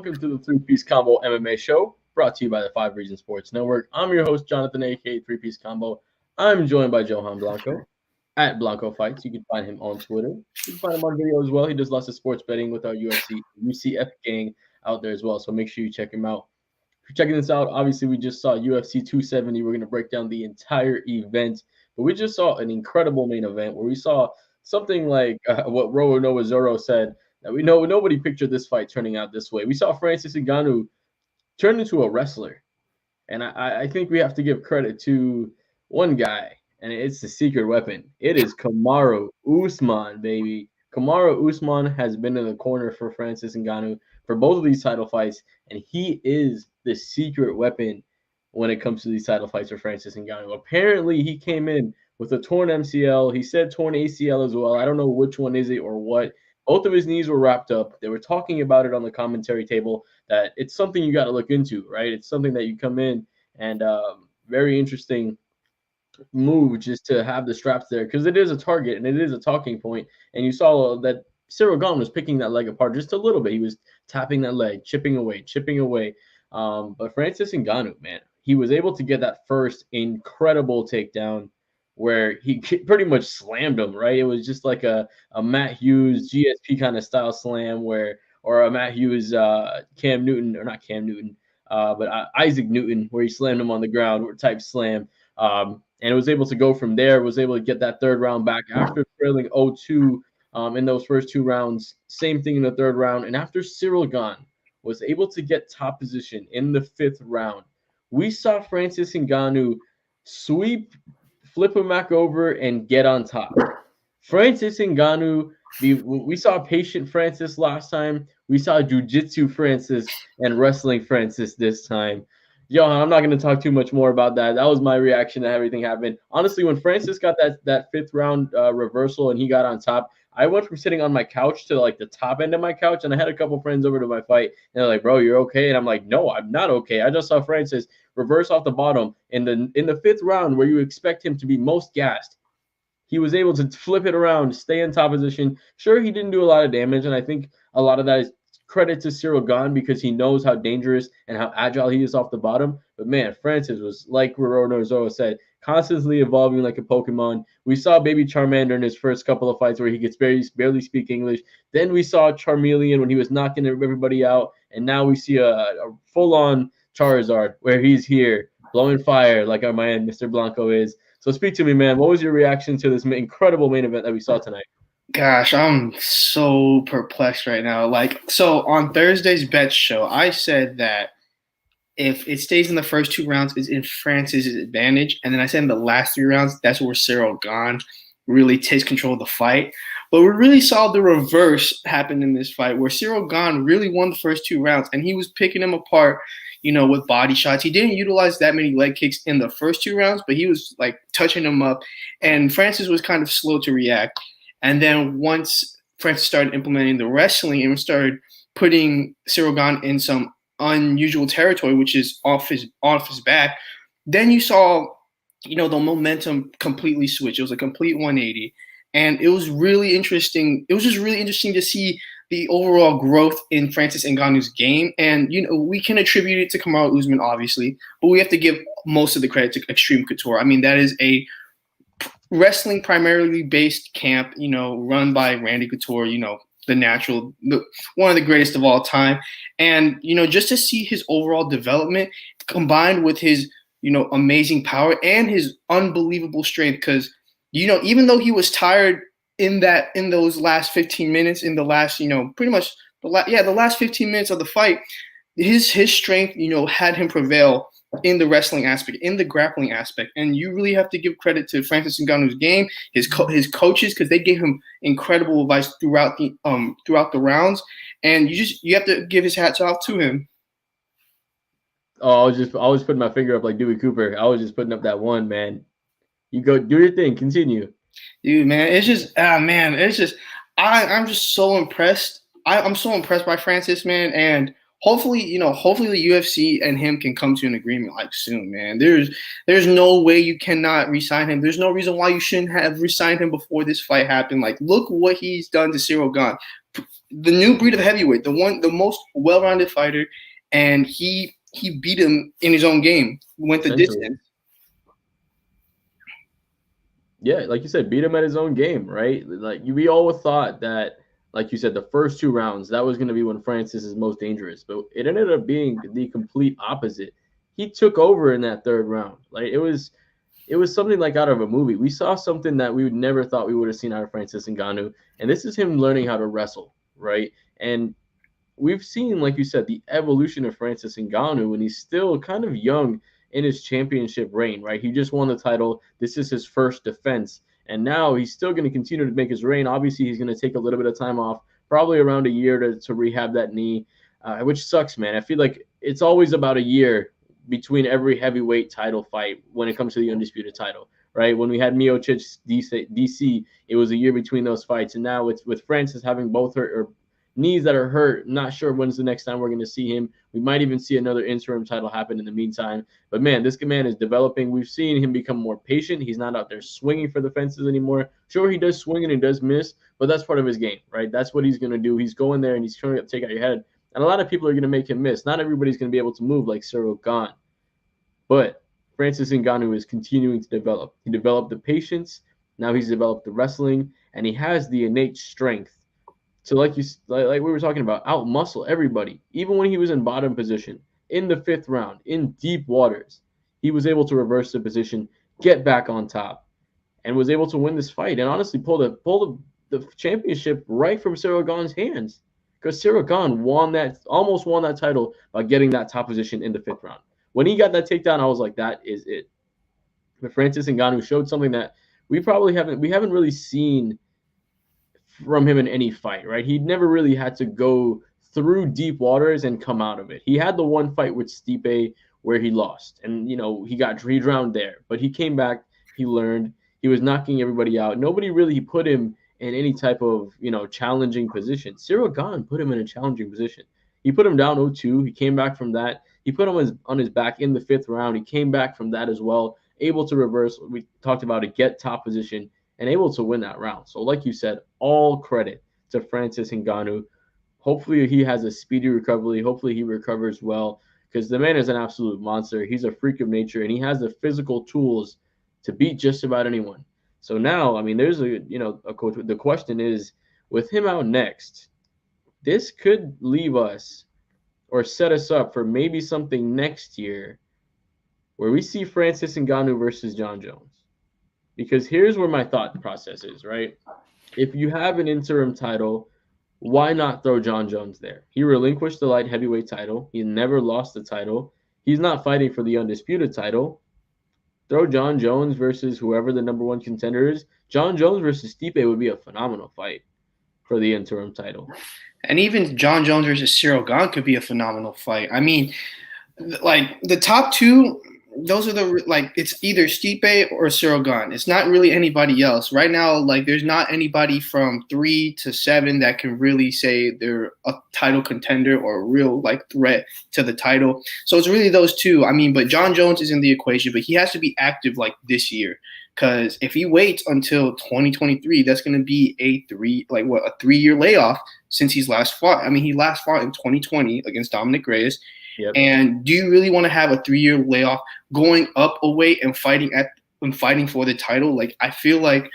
welcome to the Three-Piece Combo MMA Show, brought to you by the 5 Reasons Sports Network. I'm your host, Johnathan, aka Three-Piece Combo. I'm joined by Johan Blanco, at Blanco Fights. You can find him on Twitter. You can find him on video as well. He does lots of sports betting with our UFC, UCF gang out there as well, so make sure you check him out. If you're checking this out, obviously we just saw UFC 270. We're going to break down the entire event, but we just saw an incredible main event where we saw something like what Roa Nova Zoro said, that we know nobody pictured this fight turning out this way. We saw Francis Ngannou turn into a wrestler. And I think we have to give credit to one guy, and it's the secret weapon. It is Kamaru Usman, baby. Kamaru Usman has been in the corner for Francis Ngannou for both of these title fights, and he is the secret weapon when it comes to these title fights for Francis Ngannou. Apparently, he came in with a torn MCL. He said torn ACL as well. I don't know which one is it or what. Both of his knees were wrapped up. They were talking about it on the commentary table, that it's something you got to look into, right? It's something that you come in and very interesting move just to have the straps there, because it is a target and it is a talking point. And you saw that Cirl Gane was picking that leg apart just a little bit. He was tapping that leg, chipping away. But Francis Ngannou, man, he was able to get that first incredible takedown where he pretty much slammed him, right? It was just like a Matt Hughes GSP kind of style slam or a Matt Hughes Isaac Newton, where he slammed him on the ground or type slam. And it was able to go from there, was able to get that third round back after trailing 0-2 in those first 2 rounds. Same thing in the third round. And after Cirl Gane was able to get top position in the 5th round, we saw Francis Ngannou sweep, flip him back over, and get on top. Francis Ngannou, we saw patient Francis last time. We saw jiu-jitsu Francis and wrestling Francis this time. Johan, I'm not going to talk too much more about that. That was my reaction to everything happened. Honestly, when Francis got that 5th round reversal and he got on top, I went from sitting on my couch to like the top end of my couch, and I had a couple friends over to my fight, and they're like, "Bro, you're okay?" And I'm like, "No, I'm not okay. I just saw Francis reverse off the bottom in the 5th round, where you expect him to be most gassed. He was able to flip it around, stay in top position. Sure, he didn't do a lot of damage, and I think a lot of that is credit to Cirl Gane, because he knows how dangerous and how agile he is off the bottom. But man, Francis was, like Roa Zoro said, constantly evolving like a Pokemon. We saw Baby Charmander in his first couple of fights where he gets barely speak English. Then we saw Charmeleon when he was knocking everybody out, and now we see a full-on Charizard where he's here blowing fire like our man Mr. Blanco is. So speak to me, man. What was your reaction to this incredible main event that we saw tonight? Gosh, I'm so perplexed right now. So on Thursday's bet show, I said that if it stays in the first 2 rounds, it's in Francis' advantage. And then I said in the last 3 rounds, that's where Cirl Gane really takes control of the fight. But we really saw the reverse happen in this fight, where Cirl Gane really won the first 2 rounds, and he was picking him apart, with body shots. He didn't utilize that many leg kicks in the first 2 rounds, but he was like touching him up, and Francis was kind of slow to react. And then once Francis started implementing the wrestling and started putting Cirl Gane in some unusual territory, which is off his back, then you saw, the momentum completely switch. It was a complete 180. And it was really interesting. It was just really interesting to see the overall growth in Francis Ngannou's game. And, we can attribute it to Kamaru Usman, obviously, but we have to give most of the credit to Extreme Couture. I mean, that is a wrestling primarily based camp, run by Randy Couture, one of the greatest of all time. And, just to see his overall development combined with his, amazing power and his unbelievable strength, because, even though he was tired in those last 15 minutes, in the last, pretty much the last 15 minutes of the fight, his strength, had him prevail in the wrestling aspect, in the grappling aspect. And you really have to give credit to Francis Ngannou's game, his coaches, because they gave him incredible advice throughout the rounds. And you have to give his hats off to him. Oh, I was putting my finger up like Dewey Cooper. I was just putting up that one, man. You go do your thing. Continue. Dude, man, it's just I'm just so impressed. I'm so impressed by Francis, man, and hopefully the UFC and him can come to an agreement soon, man. There's no way you cannot re-sign him. There's no reason why you shouldn't have re-signed him before this fight happened. Look what he's done to Cirl Gane. the new breed of heavyweight, the most well-rounded fighter, and he beat him in his own game, went the distance. Yeah, like you said, beat him at his own game, right? Like we all thought that, like you said, the first 2 rounds, that was going to be when Francis is most dangerous, but it ended up being the complete opposite. He took over in that 3rd round. Like it was something like out of a movie. We saw something that we would never thought we would have seen out of Francis Ngannou, and this is him learning how to wrestle, right? And we've seen, like you said, the evolution of Francis Ngannou, and he's still kind of young in his championship reign, right? He just won the title. This is his first defense, and now he's still going to continue to make his reign. Obviously, he's going to take a little bit of time off, probably around a year to rehab that knee, which sucks, man. I feel like it's always about a year between every heavyweight title fight when it comes to the undisputed title, right? When we had Miocic DC, it was a year between those fights, and now it's with Francis having both hurt or knees that are hurt. Not sure when's the next time we're going to see him. We might even see another interim title happen in the meantime. But man, this man is developing. We've seen him become more patient. He's not out there swinging for the fences anymore. Sure, he does swing and he does miss, but that's part of his game, right? That's what he's going to do. He's going there and he's trying to take out your head. And a lot of people are going to make him miss. Not everybody's going to be able to move like Cirl Gane. But Francis Ngannou is continuing to develop. He developed the patience. Now he's developed the wrestling, and he has the innate strength. So like we were talking about, out muscle everybody. Even when he was in bottom position, in the 5th round, in deep waters, he was able to reverse the position, get back on top, and was able to win this fight. And honestly, pull the championship right from Cirl Gane's hands, because Cirl Gane almost won that title by getting that top position in the 5th round. When he got that takedown, I was like, that is it. But Francis Ngannou showed something that we haven't really seen from him in any fight, right? He never really had to go through deep waters and come out of it. He had the one fight with Stipe where he lost, and he drowned there, but he came back, he learned, he was knocking everybody out. Nobody really put him in any type of challenging position. Cirl Gane put him in a challenging position. He put him down 0-2. He came back from that. He put him on his back in the 5th round. He came back from that as well, able to reverse. We talked about it, get top position, and able to win that round. So like you said, all credit to Francis Ngannou. Hopefully he has a speedy recovery. Hopefully he recovers well, because the man is an absolute monster. He's a freak of nature, and he has the physical tools to beat just about anyone. So now, I mean, there's the question is, with him out next, this could leave us or set us up for maybe something next year where we see Francis Ngannou versus Jon Jones. Because here's where my thought process is, right? If you have an interim title, why not throw Jon Jones there? He relinquished the light heavyweight title. He never lost the title. He's not fighting for the undisputed title. Throw Jon Jones versus whoever the number 1 contender is. Jon Jones versus Stipe would be a phenomenal fight for the interim title. And even Jon Jones versus Cirl Gane could be a phenomenal fight. I mean, like the top 2, those are it's either Stipe or Cirl Gane. It's not really anybody else right now. Like there's not anybody from 3 to 7 that can really say they're a title contender or a real threat to the title. So it's really those 2. I mean, but Jon Jones is in the equation, but he has to be active this year. Because if he waits until 2023, that's going to be a 3-year layoff since he's last fought. I mean, he last fought in 2020 against Dominic Reyes. Yep. And do you really want to have a 3-year layoff going up a weight and fighting for the title? I feel like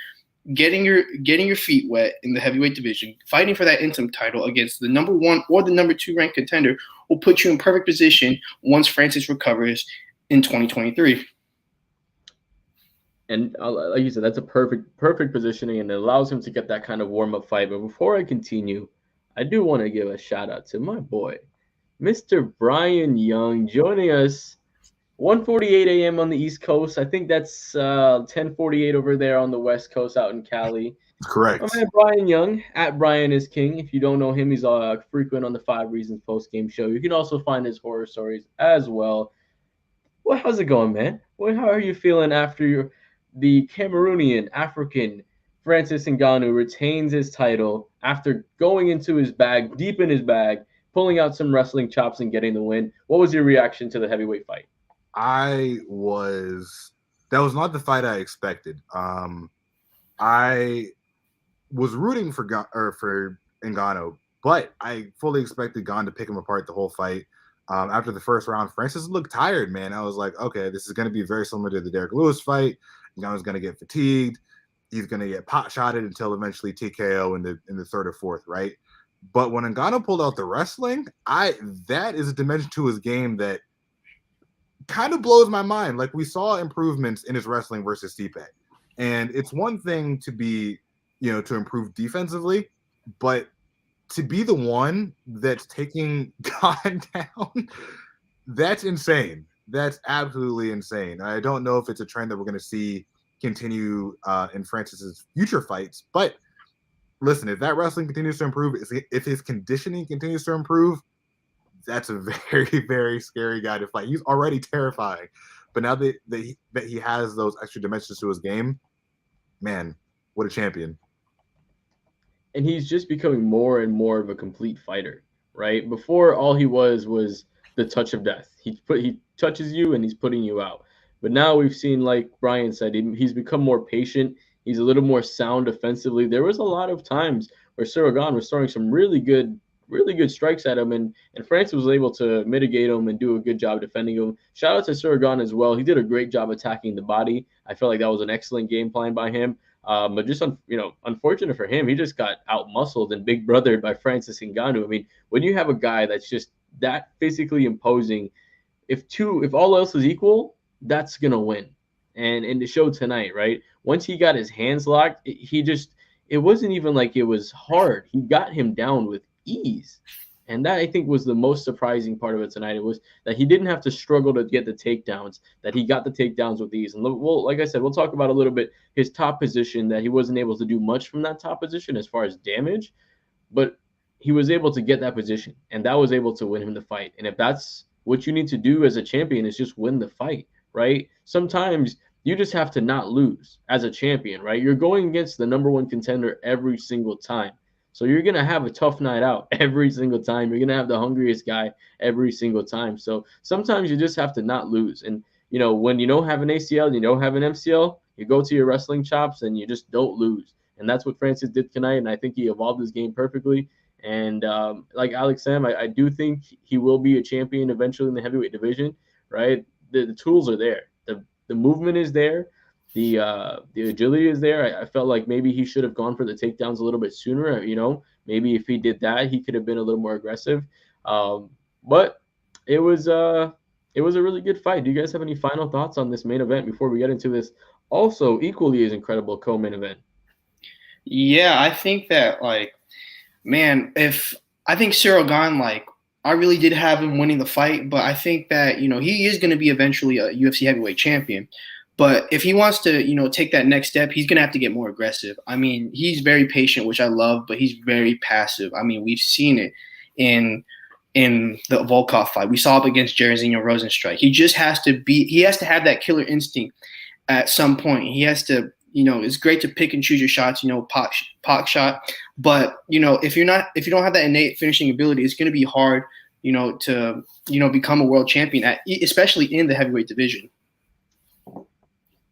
getting your feet wet in the heavyweight division, fighting for that interim title against the number 1 or the number 2 ranked contender will put you in perfect position once Francis recovers in 2023. And like you said, that's a perfect positioning, and it allows him to get that kind of warm-up fight. But before I continue, I do want to give a shout-out to my boy, Mr. Brian Young, joining us 1:48 a.m. on the East Coast. I think that's 10:48 over there on the West Coast out in Cali. Correct. My man Brian Young, at Brian is King. If you don't know him, he's frequent on the 5 Reasons post-game show. You can also find his horror stories as well. Well, how's it going, man? Well, how are you feeling after the Cameroonian African Francis Ngannou retains his title after going into his bag, deep in his bag, pulling out some wrestling chops and getting the win? What was your reaction to the heavyweight fight? That was not the fight I expected. I was rooting for Ngannou But I fully expected Gane to pick him apart the whole fight. After the first round, Francis looked tired, man. I was like, okay, this is going to be very similar to the Derek Lewis fight. Gane's going to get fatigued. He's going to get pot-shotted until eventually TKO in the third or fourth, right? But when Ngannou pulled out the wrestling, that is a dimension to his game that kind of blows my mind. Like, we saw improvements in his wrestling versus Stipe. And it's one thing to be, to improve defensively, but to be the one that's taking Gane down, that's insane. That's absolutely insane. I don't know if it's a trend that we're going to see continue in Francis's future fights. But listen, if that wrestling continues to improve, if his conditioning continues to improve, that's a very, very scary guy to fight. He's already terrifying. But now that he has those extra dimensions to his game, man, what a champion. And he's just becoming more and more of a complete fighter, right? Before, all he was the touch of death. He touches you and he's putting you out. But now we've seen, like Brian said, he's become more patient. He's a little more sound defensively. There was a lot of times where Cirl Gane was throwing some really good strikes at him, and Francis was able to mitigate him and do a good job defending him. Shout out to Cirl Gane as well. He did a great job attacking the body. I felt like that was an excellent game plan by him. But just unfortunate for him, he just got out-muscled and big brothered by Francis Ngannou. I mean, when you have a guy that's just that physically imposing, if all else is equal, that's gonna win. And it showed tonight, right? Once he got his hands locked, it wasn't even like it was hard. He got him down with ease. And that, I think, was the most surprising part of it tonight. It was that he didn't have to struggle to get the takedowns, that he got the takedowns with ease. And like I said, we'll talk about a little bit his top position, that he wasn't able to do much from that top position as far as damage, but he was able to get that position, and that was able to win him the fight. And if that's what you need to do as a champion, is just win the fight, right? Sometimes you just have to not lose as a champion, right? You're going against the number one contender every single time. So you're going to have a tough night out every single time. You're going to have the hungriest guy every single time. So sometimes you just have to not lose. And, when you don't have an ACL, you don't have an MCL, you go to your wrestling chops and you just don't lose. And that's what Francis did tonight. And I think he evolved his game perfectly. And like Alex Sam, I do think he will be a champion eventually in the heavyweight division, right? The tools are there. The movement is there. The agility is there. I felt like maybe he should have gone for the takedowns a little bit sooner. Maybe if he did that, he could have been a little more aggressive. But it was a really good fight. Do you guys have any final thoughts on this main event before we get into this also equally as incredible co-main event? Yeah, I think that, I think Cirl Gane, I really did have him winning the fight, but I think that, he is going to be eventually a UFC heavyweight champion. But if he wants to, take that next step, he's going to have to get more aggressive. I mean, he's very patient, which I love, but he's very passive. I mean, we've seen it in the Volkov fight. We saw it against Jairzinho Rosenstrike. He has to have that killer instinct at some point. He has to, it's great to pick and choose your shots, pot shot. But, if you don't have that innate finishing ability, it's going to be hard, to, become a world champion, especially in the heavyweight division.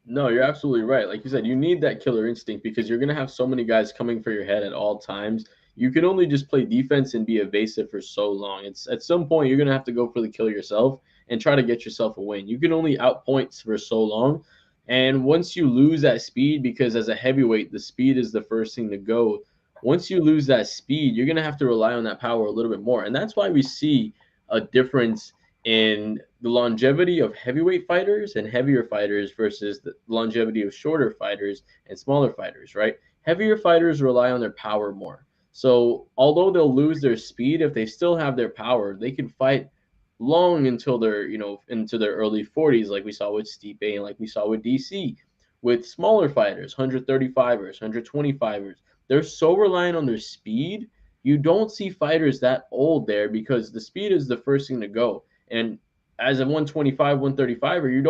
No, you're absolutely right. Like you said, you need that killer instinct because you're going to have so many guys coming for your head at all times. You can only just play defense and be evasive for so long. It's at some point you're going to have to go for the kill yourself and try to get yourself a win. You can only outpoint for so long. And once you lose that speed, because as a heavyweight, the speed is the first thing to go. Once you lose that speed, you're going to have to rely on that power a little bit more. And that's why we see a difference in the longevity of heavyweight fighters and heavier fighters versus the longevity of shorter fighters and smaller fighters, right? Heavier fighters rely on their power more. So although they'll lose their speed, if they still have their power, they can fight long until they're, into their early 40s, like we saw with Stipe and like we saw with DC. With smaller fighters, 135ers, 125ers, they're so reliant on their speed. You don't see fighters that old there because the speed is the first thing to go. And as a 125, 135er, you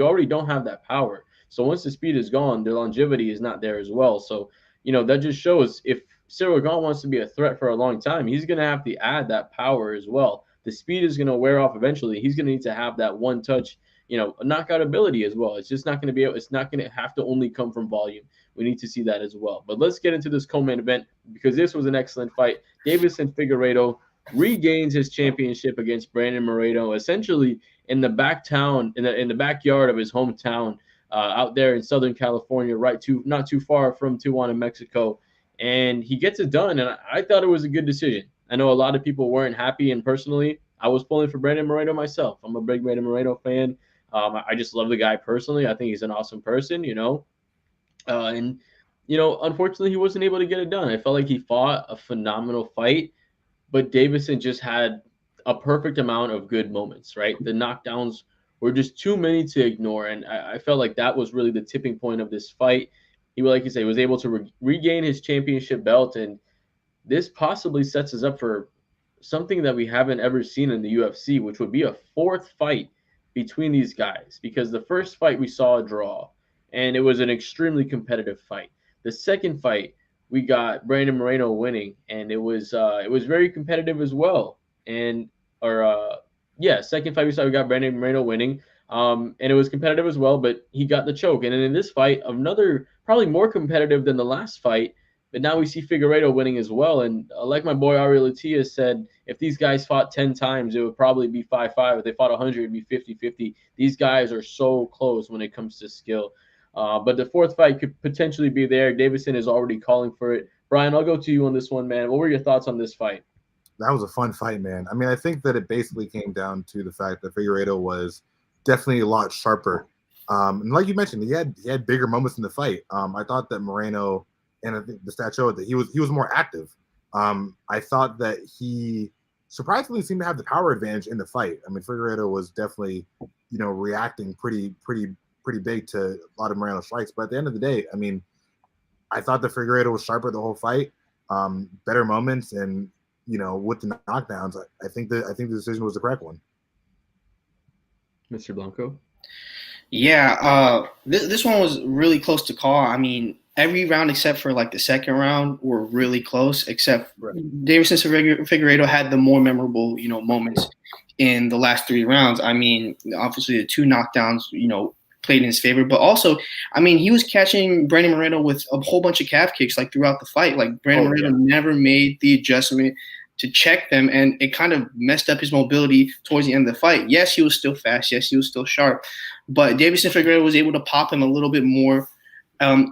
already don't have that power. So once the speed is gone, the longevity is not there as well. So, that just shows if Cirl Gane wants to be a threat for a long time, he's going to have to add that power as well. The speed is going to wear off eventually. He's going to need to have that one touch, a knockout ability as well. It's just not going to be able. It's not going to have to only come from volume. We need to see that as well. But let's get into this co-main event because this was an excellent fight. Deiveson Figueiredo regains his championship against Brandon Moreno, essentially in the in the backyard of his hometown, out there in Southern California, not too far from Tijuana, Mexico, and he gets it done. And I thought it was a good decision. I know a lot of people weren't happy, and personally, I was pulling for Brandon Moreno myself. I'm a big Brandon Moreno fan. I just love the guy personally. I think he's an awesome person, and unfortunately, he wasn't able to get it done. I felt like he fought a phenomenal fight, but Davidson just had a perfect amount of good moments, right? The knockdowns were just too many to ignore, and I felt like that was really the tipping point of this fight. He, like you say, was able to regain his championship belt, and this possibly sets us up for something that we haven't ever seen in the UFC, which would be a fourth fight between these guys, because the first fight we saw a draw, and it was an extremely competitive fight. The second fight, we got Brandon Moreno winning, and it was very competitive as well. Second fight we got Brandon Moreno winning, and it was competitive as well, but he got the choke. And then in this fight, another probably more competitive than the last fight, but now we see Figueiredo winning as well. And like my boy Ari Latia said, if these guys fought 10 times, it would probably be 5-5. If they fought 100, it'd be 50-50. These guys are so close when it comes to skill. But the fourth fight could potentially be there. Davidson is already calling for it. Brian, I'll go to you on this one, man. What were your thoughts on this fight? That was a fun fight, man. I mean, I think that it basically came down to the fact that Figueiredo was definitely a lot sharper. And like you mentioned, he had bigger moments in the fight. I thought that Moreno, and I think the stat showed that he was more active. I thought that he surprisingly seemed to have the power advantage in the fight. I mean, Figueiredo was definitely, reacting pretty big to a lot of Moreno's strikes. But at the end of the day, I mean, I thought that Figueiredo was sharper the whole fight, better moments, and with the knockdowns, I think the decision was the correct one. Mr. Blanco? Yeah, this one was really close to call. I mean, every round except for like the second round were really close, except Deiveson Figueiredo had the more memorable, moments in the last three rounds. I mean, obviously the two knockdowns, played in his favor, but also, I mean, he was catching Brandon Moreno with a whole bunch of calf kicks like throughout the fight. Like Brandon Moreno never made the adjustment to check them, and it kind of messed up his mobility towards the end of the fight. Yes, he was still fast. Yes, he was still sharp, but Deiveson Figueiredo was able to pop him a little bit more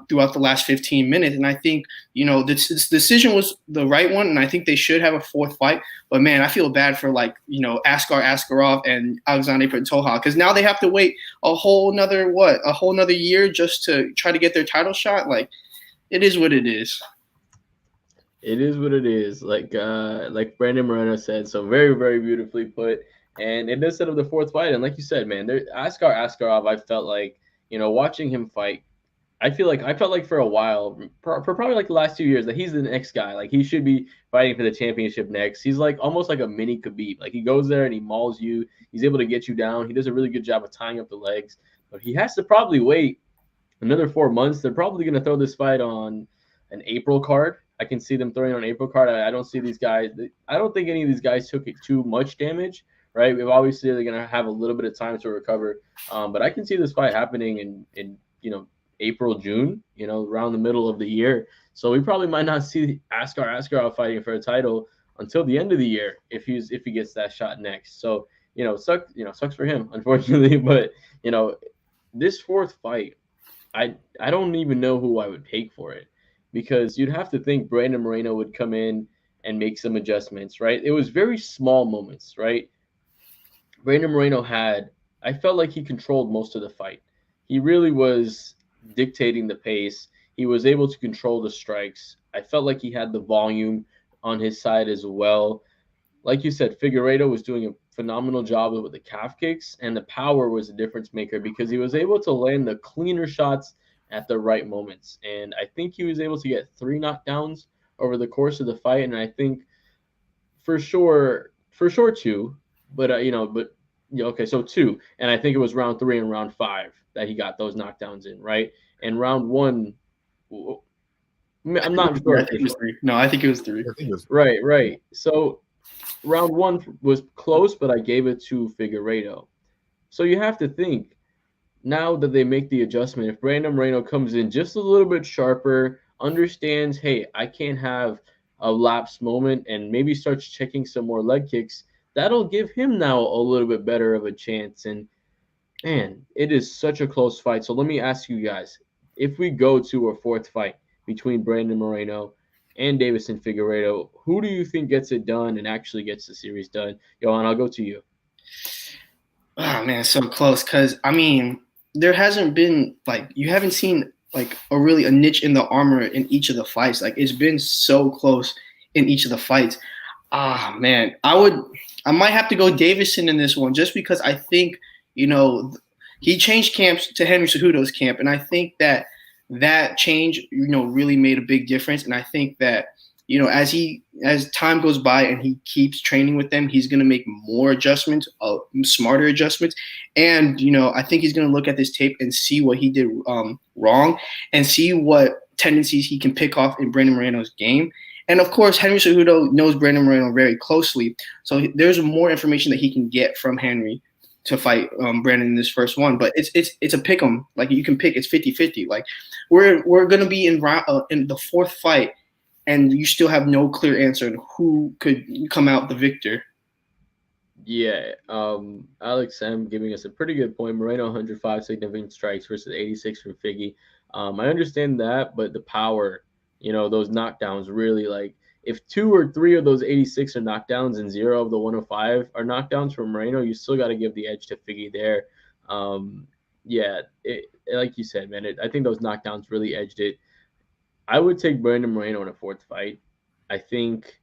throughout the last 15 minutes. And I think, this decision was the right one, and I think they should have a fourth fight. But, man, I feel bad for, Askar Askarov and Alexander Pantoja, because now they have to wait a whole nother year just to try to get their title shot. Like, it is what it is. It is what it is, like Brandon Moreno said. So very, very beautifully put. And it does set up the fourth fight. And like you said, man, Askar Askarov, I felt like, watching him fight, I felt like for a while, for probably like the last 2 years, that he's the next guy. Like he should be fighting for the championship next. He's like almost like a mini Khabib. Like he goes there and he mauls you. He's able to get you down. He does a really good job of tying up the legs. But he has to probably wait another 4 months. They're probably going to throw this fight on an April card. I can see them throwing on an April card. I don't see these guys. I don't think any of these guys took it too much damage, right? We've obviously they're going to have a little bit of time to recover. But I can see this fight happening in April, June, around the middle of the year. So we probably might not see Askar Askarov fighting for a title until the end of the year if he gets that shot next. So, sucks for him, unfortunately. But, this fourth fight, I don't even know who I would take for it, because you'd have to think Brandon Moreno would come in and make some adjustments, right? It was very small moments, right? Brandon Moreno I felt like he controlled most of the fight. He really was dictating the pace. He was able to control the strikes. I felt like he had the volume on his side as well. Like you said, Figueiredo was doing a phenomenal job with the calf kicks, and the power was a difference maker because he was able to land the cleaner shots at the right moments. And I think he was able to get 3 knockdowns over the course of the fight, and I think for sure 2, but okay, so 2, and I think it was round 3 and round 5 that he got those knockdowns in, right? And round 1, I'm not sure. I think it was 3. No, I think it was 3. Right. So round 1 was close, but I gave it to Figueiredo. So you have to think, now that they make the adjustment, if Brandon Moreno comes in just a little bit sharper, understands, hey, I can't have a lapse moment, and maybe starts checking some more leg kicks, that'll give him now a little bit better of a chance. And man, it is such a close fight. So let me ask you guys, if we go to a fourth fight between Brandon Moreno and Deiveson Figueiredo, who do you think gets it done and actually gets the series done? Johan, I'll go to you. Oh man, so close. Because I mean, there hasn't been like you haven't seen like a niche in the armor in each of the fights. Like it's been so close in each of the fights. Man, I might have to go Davidson in this one just because I think he changed camps to Henry Cejudo's camp, and I think that change really made a big difference. And I think that as time goes by and he keeps training with them, he's going to make more adjustments, smarter adjustments. And, I think he's going to look at this tape and see what he did wrong and see what tendencies he can pick off in Brandon Moreno's game. And, of course, Henry Cejudo knows Brandon Moreno very closely. So there's more information that he can get from Henry to fight Brandon in this first one. But it's a pick 'em. Like, you can pick. It's 50-50. Like, we're going to be in the fourth fight, and you still have no clear answer on who could come out the victor. Yeah, Alex M giving us a pretty good point. Moreno 105 significant strikes versus 86 from Figgy. I understand that, but the power, those knockdowns really, like, if 2 or 3 of those 86 are knockdowns and 0 of the 105 are knockdowns from Moreno, you still got to give the edge to Figgy there. Yeah, like you said, man, I think those knockdowns really edged it. I would take Brandon Moreno in a fourth fight. I think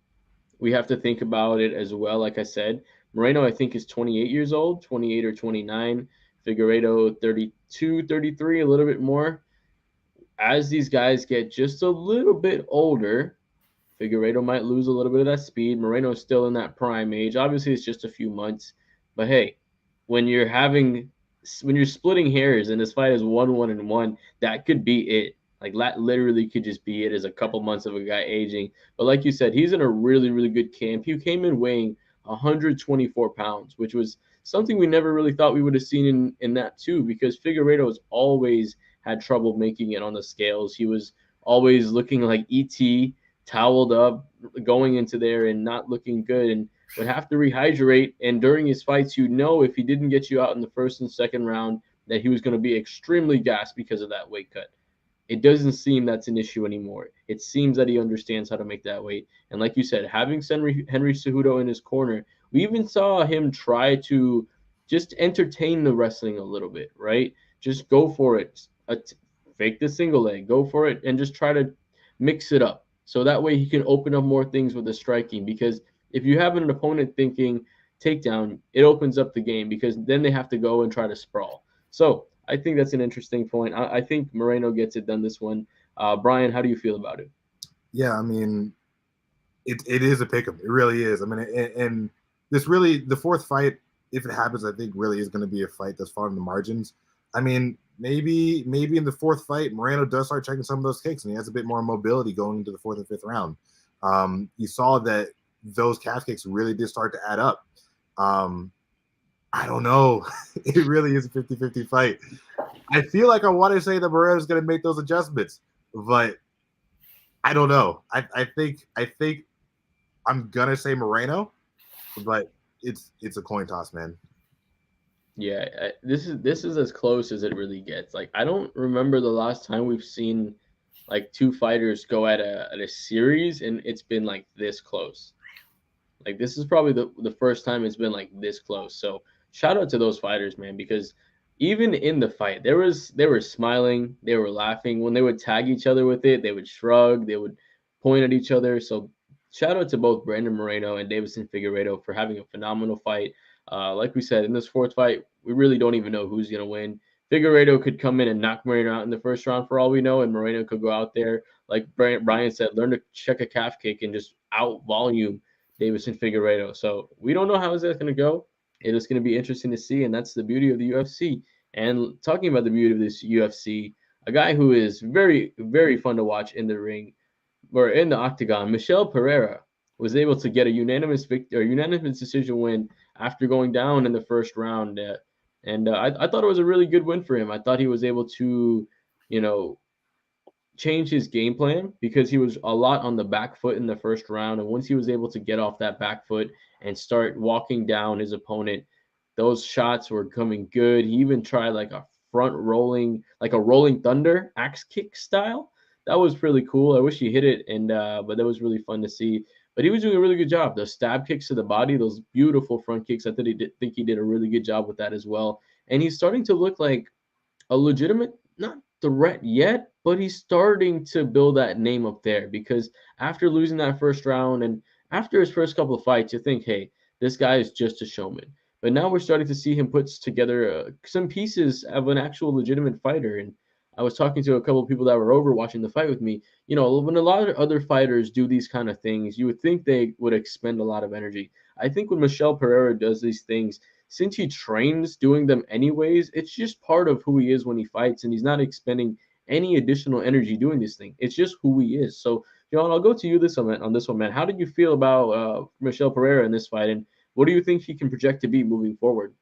we have to think about it as well. Like I said, Moreno, I think, is 28 years old, 28 or 29. Figueiredo, 32, 33, a little bit more. As these guys get just a little bit older, Figueiredo might lose a little bit of that speed. Moreno is still in that prime age. Obviously, it's just a few months. But hey, when you're splitting hairs and this fight is 1-1-1, that could be it. Like, that literally could just be it, as a couple months of a guy aging. But like you said, he's in a really, really good camp. He came in weighing 124 pounds, which was something we never really thought we would have seen in that too, because Figueiredo has always had trouble making it on the scales. He was always looking like ET, toweled up, going into there and not looking good, and would have to rehydrate. And during his fights, if he didn't get you out in the first and second round, that he was going to be extremely gassed because of that weight cut. It doesn't seem that's an issue anymore. It seems that he understands how to make that weight. And like you said, having Henry Cejudo in his corner, we even saw him try to just entertain the wrestling a little bit, right? Just go for it. Fake the single leg. Go for it and just try to mix it up. So that way he can open up more things with the striking. Because if you have an opponent thinking takedown, it opens up the game, because then they have to go and try to sprawl. So I think that's an interesting point. I think Moreno gets it done this one. Brian, how do you feel about it? Yeah, I mean, it is a pick 'em. It really is. I mean, and this really, the fourth fight, if it happens, I think really is going to be a fight that's fought in the margins. I mean, maybe in the fourth fight, Moreno does start checking some of those kicks, and he has a bit more mobility going into the fourth and fifth round. You saw that those calf kicks really did start to add up. I don't know. It really is a 50-50 fight. I feel like I want to say that Moreno's going to make those adjustments, but I don't know. I think I'm going to say Moreno, but it's a coin toss, man. Yeah, this is as close as it really gets. Like, I don't remember the last time we've seen like two fighters go at a series and it's been like this close. Like, this is probably the first time it's been like this close. So shout out to those fighters, man, because even in the fight, they were smiling, they were laughing. When they would tag each other with it, they would shrug, they would point at each other. So shout out to both Brandon Moreno and Deiveson Figueiredo for having a phenomenal fight. Like we said, in this fourth fight, we really don't even know who's gonna win. Figueiredo could come in and knock Moreno out in the first round for all we know, and Moreno could go out there, like Brian said, learn to check a calf kick and just out volume Deiveson Figueiredo. So we don't know how is that going to go. It is going to be interesting to see, and that's the beauty of the UFC. And talking about the beauty of this UFC, a guy who is very, very fun to watch in the ring or in the octagon, Michel Pereira, was able to get a unanimous decision win after going down in the first round. And I thought it was a really good win for him. I thought he was able to, you know, change his game plan because he was a lot on the back foot in the first round. And once he was able to get off that back foot and start walking down his opponent, those shots were coming good. He even tried like a front rolling, like a rolling thunder axe kick style. That was really cool. I wish he hit it, and but that was really fun to see. But he was doing a really good job. The stab kicks to the body, those beautiful front kicks. I think he did a really good job with that as well. And he's starting to look like a legitimate, not threat yet, but he's starting to build that name up there because after losing that first round and after his first couple of fights, you think, hey, this guy is just a showman. But now we're starting to see him put together some pieces of an actual legitimate fighter. And I was talking to a couple of people that were over watching the fight with me. You know, when a lot of other fighters do these kind of things, you would think they would expend a lot of energy. I think when Michel Pereira does these things, since he trains doing them anyways, it's just part of who he is when he fights, and he's not expending any additional energy doing this thing. It's just who he is. So, Johan, I'll go to you on this one, man. How did you feel about Michel Pereira in this fight, and what do you think he can project to be moving forward?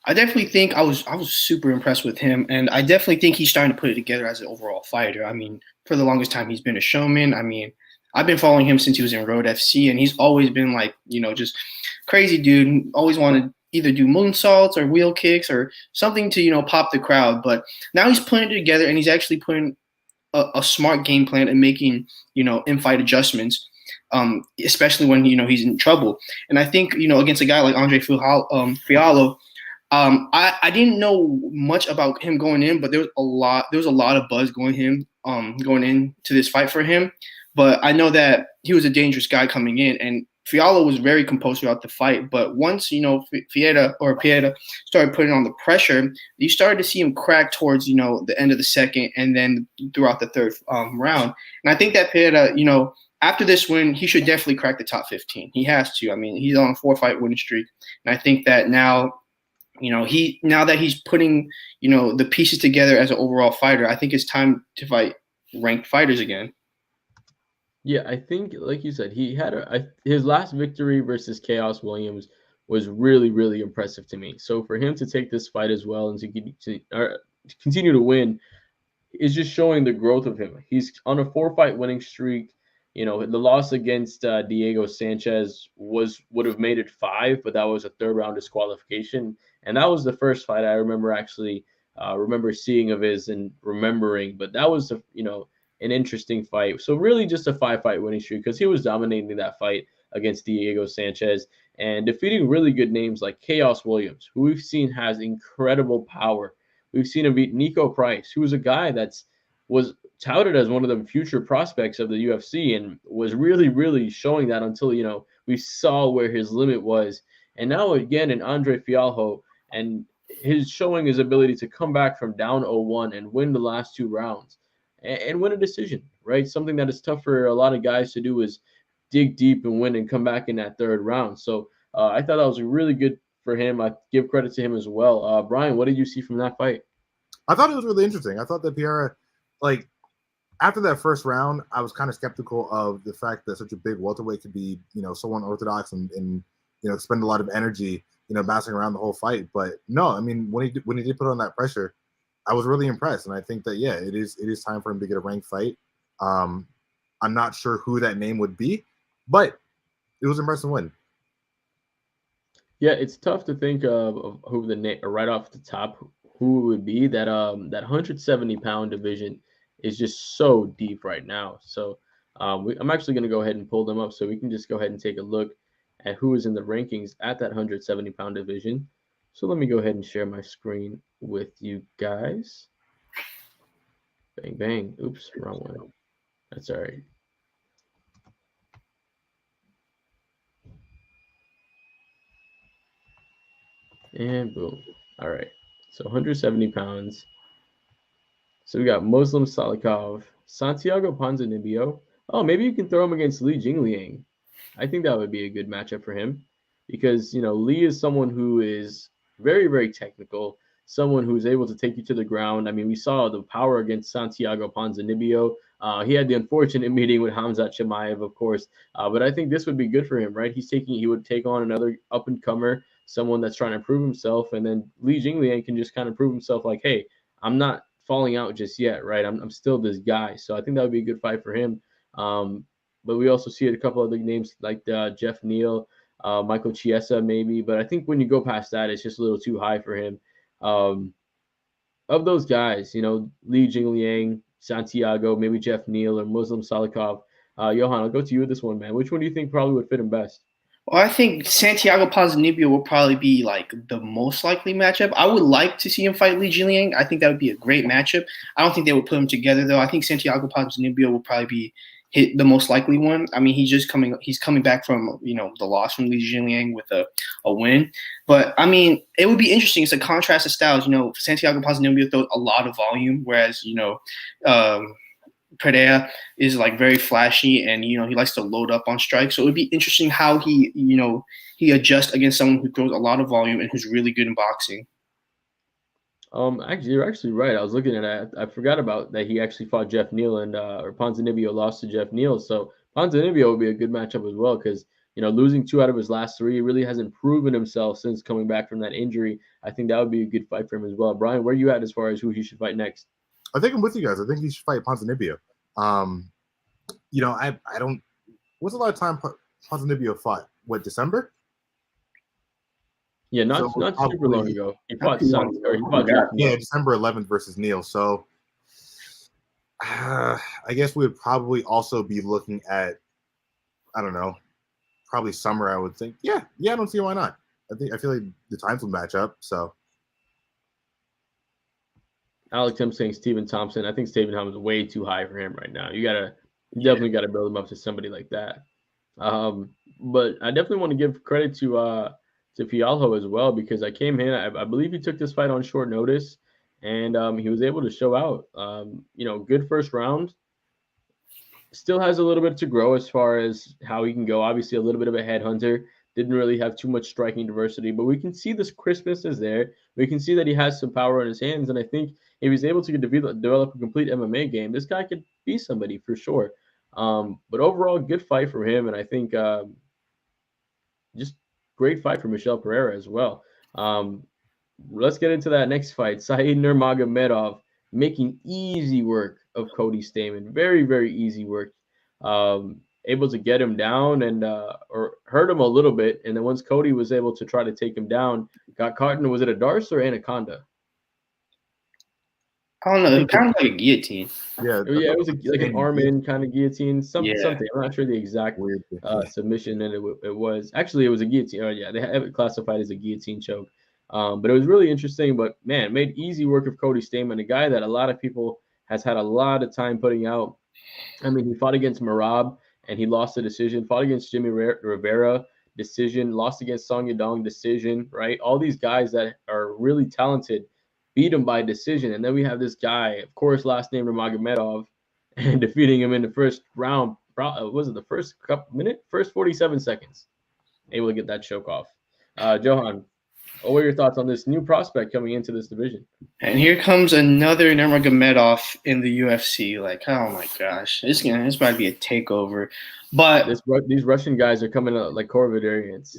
I definitely think I was super impressed with him, and I definitely think he's starting to put it together as an overall fighter. I mean, for the longest time, he's been a showman. I mean, I've been following him since he was in Road FC, and he's always been like, just crazy dude. Always wanted either do moonsaults or wheel kicks or something to pop the crowd. But now he's putting it together, and he's actually putting a smart game plan and making in-fight adjustments. Especially when he's in trouble. And I think against a guy like Andre Fiallo. I didn't know much about him going in, but there was a lot of buzz going into this fight for him. But I know that he was a dangerous guy coming in, and Fiallo was very composed throughout the fight. But once Pieta started putting on the pressure, you started to see him crack towards the end of the second, and then throughout the third round. And I think that Pieta, after this win, he should definitely crack the top 15. He has to. I mean, he's on a 4-fight winning streak, and I think that now. Now that he's putting, the pieces together as an overall fighter, I think it's time to fight ranked fighters again. Yeah, I think, like you said, he had his last victory versus Chaos Williams was really, really impressive to me. So for him to take this fight as well and to continue to win is just showing the growth of him. He's on a 4-fight winning streak. The loss against Diego Sanchez would have made it 5, but that was a third-round disqualification. And that was the first fight I remember remember seeing of his and remembering. But that was, an interesting fight. So really just a 5-fight winning streak because he was dominating that fight against Diego Sanchez and defeating really good names like Chaos Williams, who we've seen has incredible power. We've seen him beat Nico Price, who was a guy was touted as one of the future prospects of the UFC and was really, really showing that until, we saw where his limit was. And now again in Andre Fialho and his showing his ability to come back from down 0-1 and win the last 2 rounds and win a decision, right? Something that is tough for a lot of guys to do is dig deep and win and come back in that third round. So I thought that was really good for him. I give credit to him as well. Brian, what did you see from that fight? I thought it was really interesting. I thought that Pereira, after that first round, I was kind of skeptical of the fact that such a big welterweight could be, so unorthodox and expend a lot of energy, bouncing around the whole fight. But no, I mean, when he did put on that pressure, I was really impressed. And I think that, yeah, it is time for him to get a ranked fight. I'm not sure who that name would be, but it was an impressive win. Yeah, it's tough to think of who the name right off the top who it would be. That 170-pound division is just so deep right now. So I'm actually going to go ahead and pull them up so we can just go ahead and take a look at who is in the rankings at that 170-pound division. So let me go ahead and share my screen with you guys. Bang, bang. Oops, wrong one. That's all right. And boom. All right. So 170 pounds. So we got Muslim Salikov, Santiago Ponzinibbio. Oh, maybe you can throw him against Li Jingliang. I think that would be a good matchup for him because, Li is someone who is very, very technical, someone who's able to take you to the ground. I mean, we saw the power against Santiago Ponzinibbio. He had the unfortunate meeting with Khamzat Chimaev, of course, but I think this would be good for him, right? He would take on another up-and-comer someone that's trying to prove himself, and then Li Jingliang can just kind of prove himself like, hey, I'm not falling out just yet, right? I'm still this guy. So I think that would be a good fight for him. But we also see a couple other names like Jeff Neal, Michael Chiesa maybe. But I think when you go past that, it's just a little too high for him. Of those guys, Li Jingliang, Santiago, maybe Jeff Neal or Muslim Salikov. Johan, I'll go to you with this one, man. Which one do you think probably would fit him best? Well, I think Santiago Ponzinibbio will probably be like the most likely matchup. I would like to see him fight Li Jingliang. I think that would be a great matchup. I don't think they would put them together though. I think Santiago Ponzinibbio will probably be the most likely one. I mean, he's coming back from the loss from Li Jingliang with a win. But I mean, it would be interesting. It's a contrast of styles. Santiago Ponzinibbio throws a lot of volume, whereas Pereira is like very flashy and he likes to load up on strikes. So it would be interesting how he adjusts against someone who throws a lot of volume and who's really good in boxing. Actually, you're actually right. I was looking at it. I forgot about that. He actually fought Jeff Neal or Ponzinibbio lost to Jeff Neal. So Ponzinibbio would be a good matchup as well because losing 2 out of his last 3, he really hasn't proven himself since coming back from that injury. I think that would be a good fight for him as well. Brian, where are you at as far as who he should fight next? I think I'm with you guys. I think he should fight Ponzinibbio. I don't. What's a lot of time Ponzinibbio fought? What, December? Yeah, not super long ago. He fought December 11th versus Neal. So I guess we would probably also be looking at, I don't know, probably summer. I would think. Yeah, I don't see why not. I feel like the times will match up. So. Alex, I'm saying Stephen Thompson. I think Stephen Thompson is way too high for him right now. You definitely got to build him up to somebody like that. But I definitely want to give credit to Fialho as well because I came in. I believe he took this fight on short notice, and he was able to show out. Good first round. Still has a little bit to grow as far as how he can go. Obviously, a little bit of a headhunter. Didn't really have too much striking diversity, but we can see this crispness is there. We can see that he has some power in his hands, and I think if he's able to develop a complete MMA game, this guy could be somebody for sure. But overall, good fight for him, and I think just great fight for Michel Pereira as well. Let's get into that next fight. Saeed Nurmagomedov making easy work of Cody Stamann. Very, very easy work. Able to get him down and or hurt him a little bit. And then once Cody was able to try to take him down, got caught in, was it a Darce or Anaconda? I don't know. It kind of like a guillotine. Yeah, it was like an arm in kind of guillotine. Something. I'm not sure the exact submission, and it was actually it was a guillotine. Oh yeah, they have it classified as a guillotine choke. But it was really interesting. But man, made easy work of Cody Stamann, a guy that a lot of people has had a lot of time putting out. I mean, he fought against Merab and he lost the decision. Fought against Jimmy Rivera, decision. Lost against Song Yadong, decision. Right, all these guys that are really talented beat him by decision. And then we have this guy, of course, last name Nurmagomedov, and defeating him in the first round. Was it the first 47 seconds? Able to get that choke off. Johan, what were your thoughts on this new prospect coming into this division? And here comes another Nurmagomedov in the UFC. Like, oh my gosh, this might be a takeover. But these Russian guys are coming out like Corvidarians.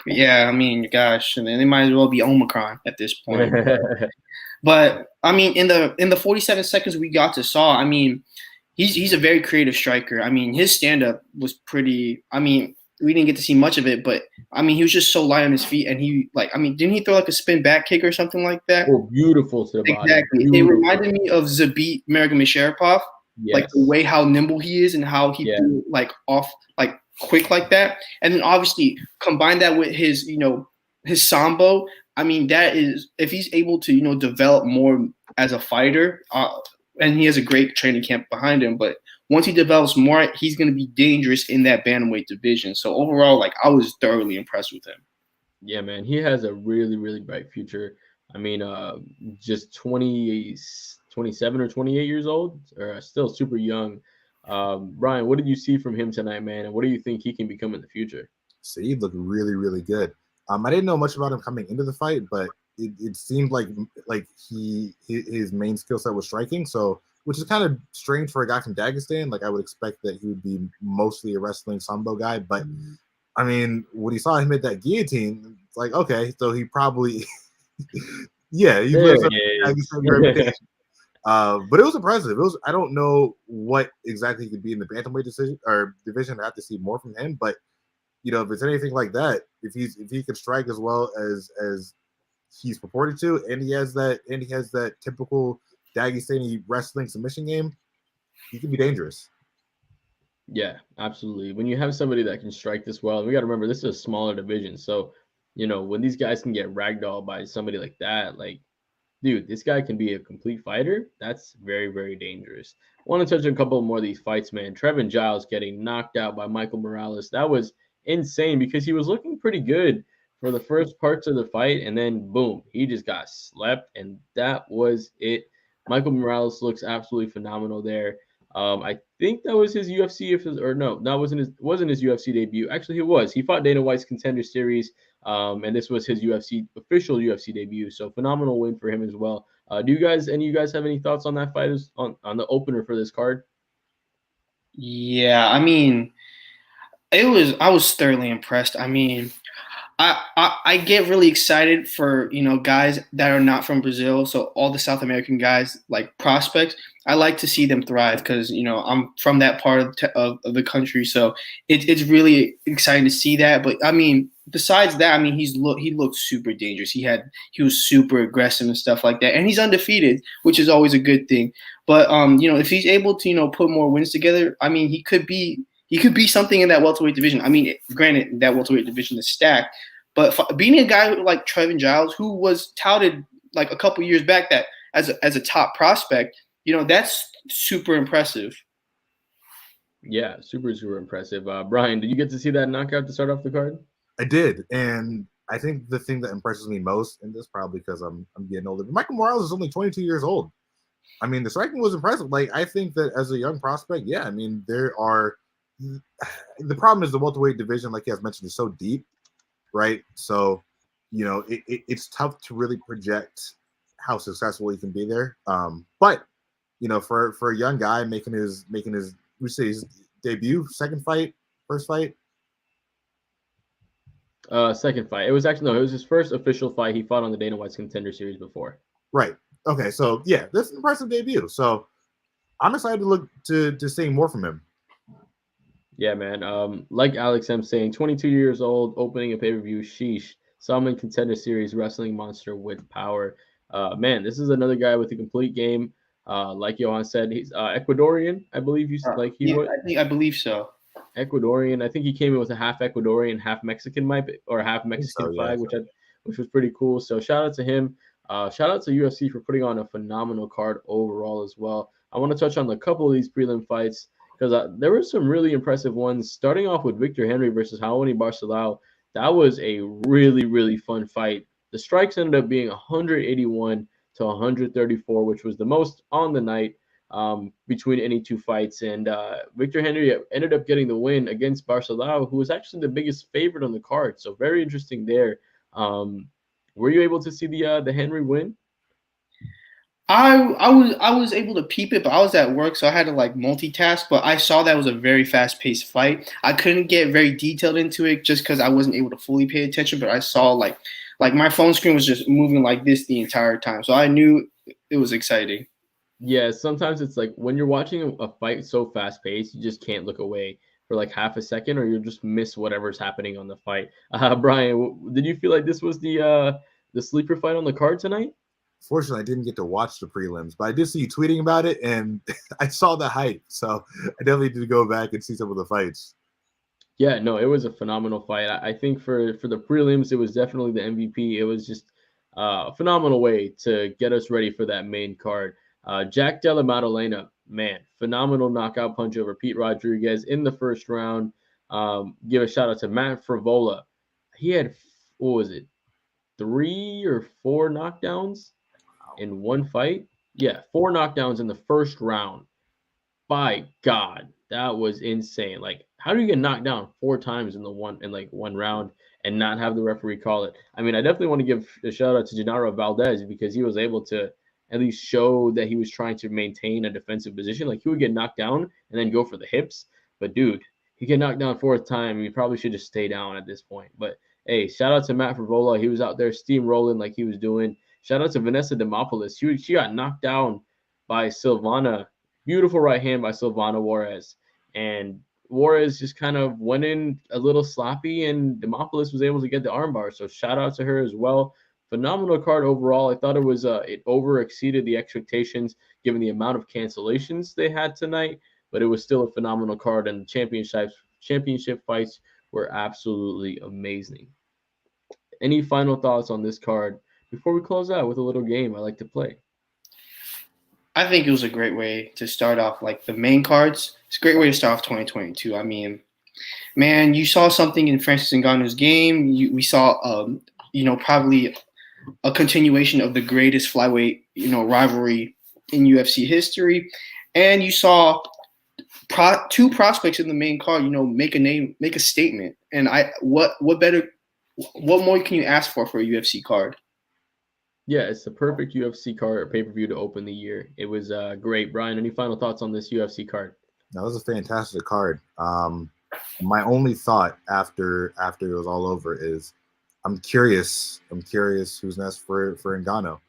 Yeah, I mean, gosh, and they might as well be Omicron at this point. But I mean, in the 47 seconds we got to saw, I mean, he's a very creative striker. I mean, his stand up was pretty. I mean, we didn't get to see much of it, but I mean, he was just so light on his feet, and didn't he throw like a spin back kick or something like that? Oh, beautiful to the body. Exactly. It reminded me of Zabit Nurmagomedov, like the way how nimble he is and how he threw like off like quick like that, and then obviously combine that with his his sambo. I mean, that is, if he's able to develop more as a fighter, and he has a great training camp behind him, but once he develops more, he's going to be dangerous in that bantamweight division. So overall, like, I was thoroughly impressed with him. Yeah, man, he has a really, really bright future. I mean, just 27 or 28 years old, or still super young. Brian, what did you see from him tonight, man? And what do you think he can become in the future? Saeed looked really, really good. I didn't know much about him coming into the fight, but it seemed like his main skill set was striking. So, which is kind of strange for a guy from Dagestan. Like, I would expect that he would be mostly a wrestling sambo guy. But I mean, when he saw him hit that guillotine, It's like, okay, so he probably, yeah, he There lives up it to is. the reputation. But it was impressive. I don't know what exactly he could be in the bantamweight division. I have to see more from him. But if it's anything like that, if he can strike as well as he's purported to, and he has that typical Dagestani wrestling submission game, he can be dangerous. Yeah, absolutely. When you have somebody that can strike this well, and we got to remember this is a smaller division. So, when these guys can get ragdolled by somebody like that, like, dude, this guy can be a complete fighter. That's very, very dangerous. Want to touch on a couple more of these fights, man. Trevin Giles getting knocked out by Michael Morales. That was insane because he was looking pretty good for the first parts of the fight, and then boom, he just got slept, and that was it. Michael Morales looks absolutely phenomenal there. I think that was his UFC, or no, that wasn't his UFC debut. Actually, it was. He fought Dana White's Contender Series, and this was his official UFC debut. So phenomenal win for him as well. Do you guys have any thoughts on that fight on the opener for this card? Yeah, I mean, I was thoroughly impressed. I mean, I get really excited for guys that are not from Brazil. So all the South American guys like prospects, I like to see them thrive because I'm from that part of the country. So it's really exciting to see that. But I mean, besides that, I mean he looked super dangerous. He was super aggressive and stuff like that, and he's undefeated, which is always a good thing. But if he's able to put more wins together, I mean he could be something in that welterweight division. I mean, granted, that welterweight division is stacked, but being a guy like Trevin Giles, who was touted like a couple years back that as a top prospect, that's super impressive. Yeah, super, super impressive. Brian, did you get to see that knockout to start off the card? I did, and I think the thing that impresses me most, and this probably because I'm getting older, but Michael Morales is only 22 years old. I mean, the striking was impressive. Like, I think that as a young prospect, yeah, I mean, the problem is the welterweight division, like you guys mentioned, is so deep, right? So, it's tough to really project how successful he can be there. But for a young guy making his his debut, first fight. Second fight. It was actually it was his first official fight. He fought on the Dana White's Contender Series before. Right. Okay. So yeah, that's an impressive debut. So I'm excited to look to seeing more from him. Yeah, man. Like Alex M saying, 22 years old, opening a pay-per-view. Sheesh. Saw him in Contender Series, wrestling monster with power. Man, this is another guy with a complete game. Like Johan said, he's Ecuadorian, I believe. I believe so. Ecuadorian. I think he came in with a half Ecuadorian, half Mexican, or half Mexican flag, which was pretty cool. So shout out to him. Shout out to UFC for putting on a phenomenal card overall as well. I want to touch on a couple of these prelim fights because there were some really impressive ones. Starting off with Victor Henry versus Raoni Barcelao. That was a really, really fun fight. The strikes ended up being 181 to 134, which was the most on the night between any two fights. And Victor Henry ended up getting the win against Barcelao, who was actually the biggest favorite on the card. So very interesting there. Were you able to see the Henry win? I was able to peep it, but I was at work, so I had to like multitask. But I saw that it was a very fast paced fight. I couldn't get very detailed into it just because I wasn't able to fully pay attention. But I saw like my phone screen was just moving like this the entire time, so I knew it was exciting. Yeah, sometimes it's like when you're watching a fight so fast paced, you just can't look away for like half a second, or you'll just miss whatever's happening on the fight. Brian, did you feel like this was the sleeper fight on the card tonight? Fortunately, I didn't get to watch the prelims, but I did see you tweeting about it, and I saw the hype. So I definitely did go back and see some of the fights. Yeah, no, it was a phenomenal fight. I think for the prelims, it was definitely the MVP. It was just a phenomenal way to get us ready for that main card. Jack Della Maddalena, man, phenomenal knockout punch over Pete Rodriguez in the first round. Give a shout out to Matt Frivola. He had, what was it, 3 or 4 knockdowns in one fight? Yeah, 4 knockdowns in the first round. By God, that was insane. Like, how do you get knocked down 4 times in one round and not have the referee call it? I mean, I definitely want to give a shout out to Genaro Valdez because he was able to at least show that he was trying to maintain a defensive position. Like, he would get knocked down and then go for the hips. But dude, he get knocked down 4th time. He probably should just stay down at this point. But hey, shout out to Matt Frivola. He was out there steamrolling like he was doing. Shout out to Vanessa Demopoulos. She got knocked down by Silvana. Beautiful right hand by Silvana Juarez. And Juarez just kind of went in a little sloppy, and Demopoulos was able to get the armbar. So shout out to her as well. Phenomenal card overall. I thought it was it over exceeded the expectations given the amount of cancellations they had tonight, but it was still a phenomenal card, and the championship fights were absolutely amazing. Any final thoughts on this card before we close out with a little game I like to play? I think it was a great way to start off like the main cards. It's a great way to start off 2022. I mean, man, you saw something in Francis Ngannou's game. We saw, probably a continuation of the greatest flyweight, rivalry in UFC history. And you saw two prospects in the main card, make a name, make a statement. And what more can you ask for a UFC card? Yeah, it's the perfect UFC card or pay-per-view to open the year. It was great. Brian, any final thoughts on this UFC card? That was a fantastic card. My only thought after it was all over is I'm curious who's next for Ngannou.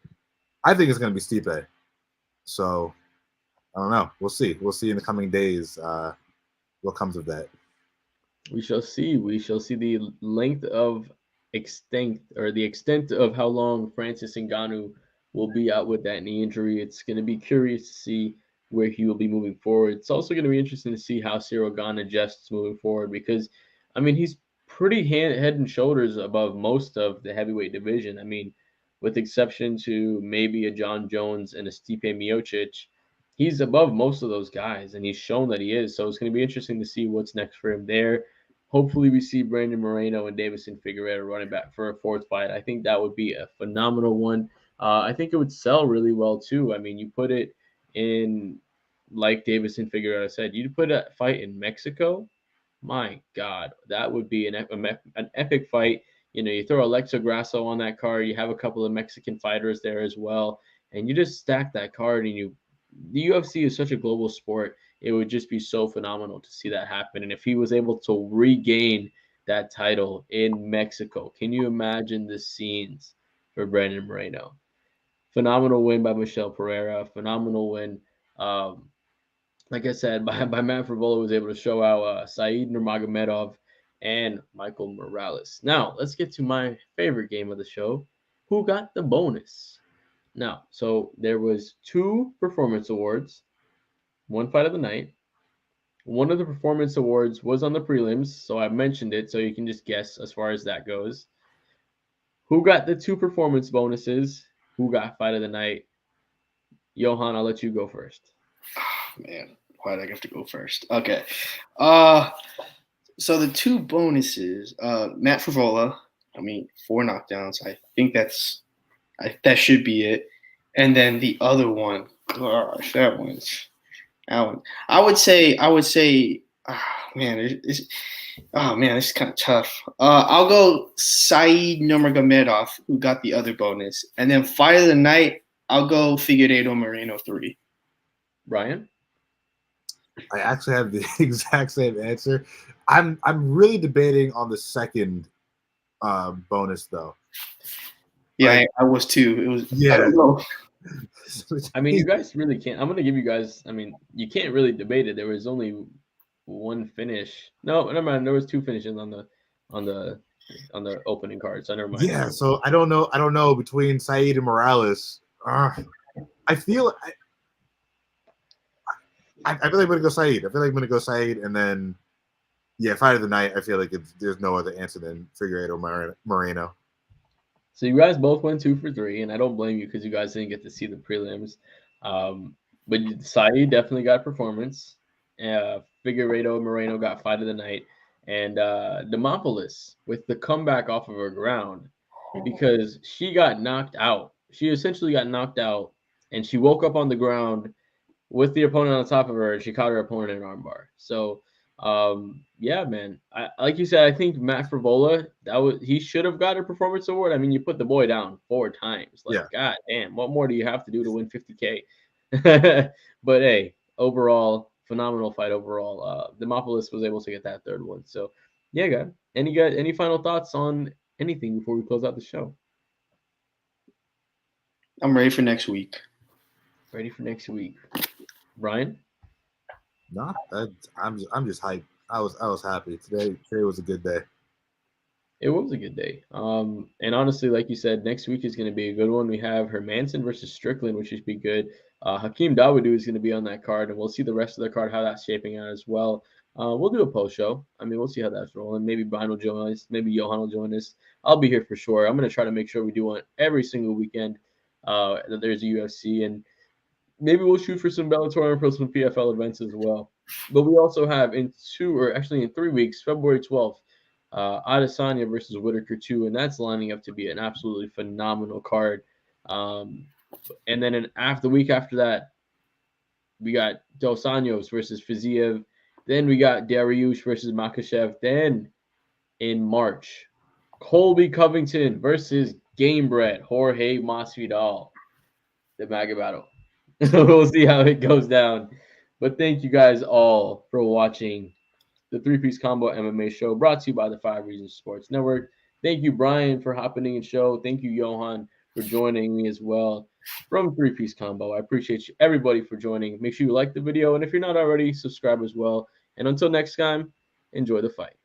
I think it's going to be Stipe. So I don't know. We'll see. We'll see in the coming days what comes of that. We shall see. We shall see the length of extent of how long Francis Ngannou will be out with that knee injury. It's going to be curious to see where he will be moving forward. It's also going to be interesting to see how Cirl Gane adjusts moving forward because, I mean, he's pretty head and shoulders above most of the heavyweight division. I mean, with exception to maybe a John Jones and a Stipe Miocic, he's above most of those guys, and he's shown that he is. So it's going to be interesting to see what's next for him there. Hopefully, we see Brandon Moreno and Deiveson Figueiredo running back for a fourth fight. I think that would be a phenomenal one. I think it would sell really well, too. I mean, you put it in, like Deiveson Figueiredo said, you put a fight in Mexico, my God, that would be an epic fight. You throw Alexa Grasso on that card. You have a couple of Mexican fighters there as well, and you just stack that card. And the UFC is such a global sport. It would just be so phenomenal to see that happen. And if he was able to regain that title in Mexico, can you imagine the scenes for Brandon Moreno? Phenomenal win by Michelle Pereira. Phenomenal win. Like I said, by Matt Frivola was able to show out Saeed Nurmagomedov and Michael Morales. Now, let's get to my favorite game of the show. Who got the bonus? Now, so there was 2 performance awards, 1 fight of the night. One of the performance awards was on the prelims, so I mentioned it, so you can just guess as far as that goes. Who got the 2 performance bonuses? Who got fight of the night? Johan, I'll let you go first. Oh, man, why did I have to go first? Okay. So the 2 bonuses, Matt Frivola, 4 knockdowns. I think that should be it. And then the other one, gosh, that one. I would say, this is kind of tough. I'll go Saeed Nurmagomedov, who got the other bonus. And then fight of the night, I'll go Figueiredo Moreno 3. Brian? I actually have the exact same answer. I'm really debating on the second bonus though. Yeah, I was too. It was. Yeah. I don't know. I mean, you guys really can't. I'm going to give you guys. I mean, you can't really debate it. There was only 1 finish. No, never mind. There was 2 finishes on the opening card. So never mind. Yeah. So I don't know between Saeed and Morales. I feel like I'm going to go Saeed. I feel like I'm going to go Saeed, and then fight of the night. I feel like there's no other answer than Figueiredo Moreno. So you guys both went 2 for 3, and I don't blame you because you guys didn't get to see the prelims. But Saeed definitely got performance. Figueiredo Moreno got fight of the night, and Demopoulos with the comeback off of her ground because she got knocked out. She essentially got knocked out, and she woke up on the ground with the opponent on top of her, and she caught her opponent in an armbar. So. Man. Like you said, I think Matt Frivola, he should have got a performance award. I mean, you put the boy down 4 times. God damn, what more do you have to do to win $50K? But hey, overall, phenomenal fight overall. Demopoulos was able to get that 3rd one. So yeah, guys. Any final thoughts on anything before we close out the show? I'm ready for next week. Ready for next week. Brian? No, I'm just hyped. I was happy. Today was a good day. It was a good day. And honestly, like you said, next week is going to be a good one. We have Hermanson versus Strickland, which should be good. Hakeem Dawodu is going to be on that card, and we'll see the rest of the card, how that's shaping out as well. We'll do a post show. I mean, we'll see how that's rolling. Maybe Brian will join us. Maybe Johan will join us. I'll be here for sure. I'm going to try to make sure we do one every single weekend that there's a UFC, and maybe we'll shoot for some Bellator and for some PFL events as well. But we also have in 3 weeks, February 12th, Adesanya versus Whitaker 2, and that's lining up to be an absolutely phenomenal card. And then the week after that, we got Dos Anjos versus Fiziev. Then we got Dariush versus Makhachev. Then in March, Colby Covington versus Gamebred, Jorge Masvidal, the MAGA battle. We'll see how it goes down. But thank you guys all for watching the Three-Piece Combo MMA Show, brought to you by the 5 Reasons Sports Network. Thank you, Brian, for hopping in the show. Thank you, Johan, for joining me as well from Three-Piece Combo. I appreciate you, everybody, for joining. Make sure you like the video, and if you're not already, subscribe as well. And until next time, enjoy the fight.